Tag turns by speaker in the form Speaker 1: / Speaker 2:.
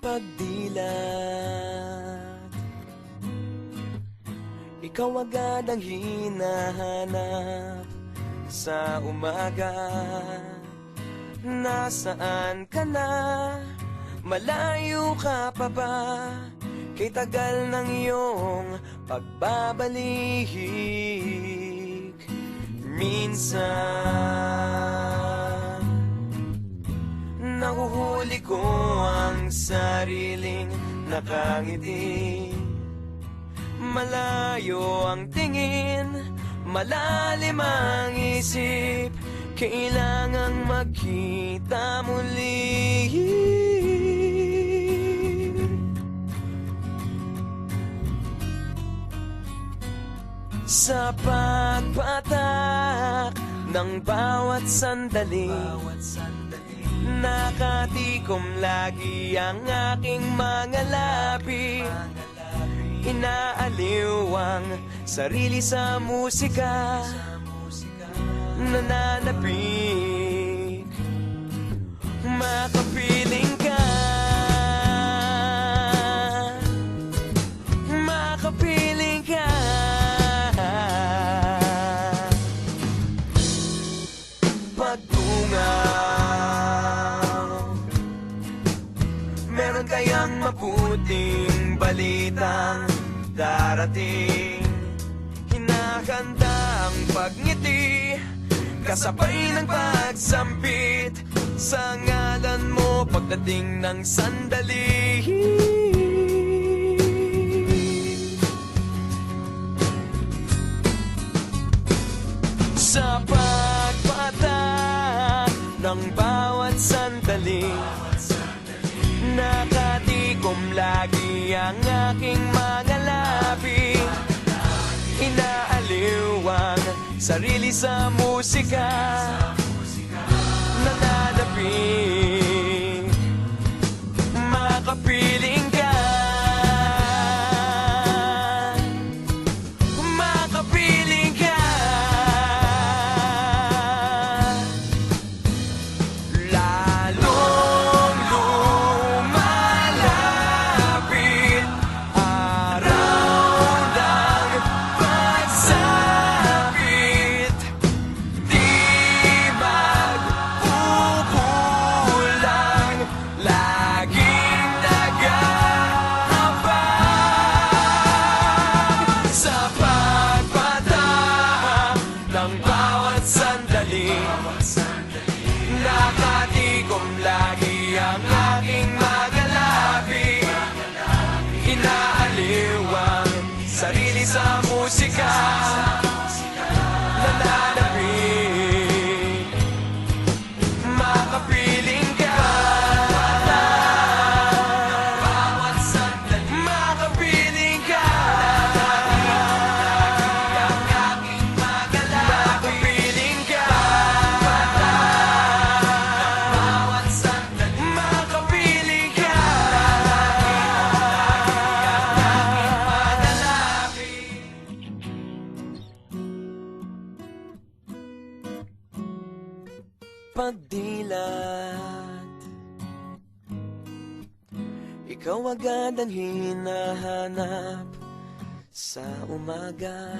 Speaker 1: pagdilat. Ikaw agad ang hinahanap sa umaga. Nasaan ka na? Malayo ka pa ba? Kay tagal ng iyong pagbabalik. Minsan nahuhuli ko ang sariling nakangiti. Malayo ang tingin, malalim ang isip. Kailangang magkita muli. Sa pagpatak ng bawat sandali, nakatikom lagi ang aking mga labi. Inaaliw ang sarili sa musika, nananapik, makapiling ka, makapiling ka. Pagtungaw, meron kayang mabuting balitang darating. Hinahanda ang pagngiti, kasabay ng pagsampit sa ngalan mo pagdating ng sandali. Sa pagpatak ng bawat sandali, nakatikom lagi ang aking mga labi. Inaaliw ang sarili sa musika, nananapik, makapiling ka, makapiling ka. Lalong lumalapit araw ng pagsapit, di magpupulang, laging nag-aabang. Sa pagpatak ng bawat sandali, nakatikom lagi ang aking mga labi. Inaaliw ang sarili sa musika, nananapik, makapiling ka, makapiling ka, makapiling ka, makapiling ka. Pagdilat, ikaw agad ang hinahanap sa umaga.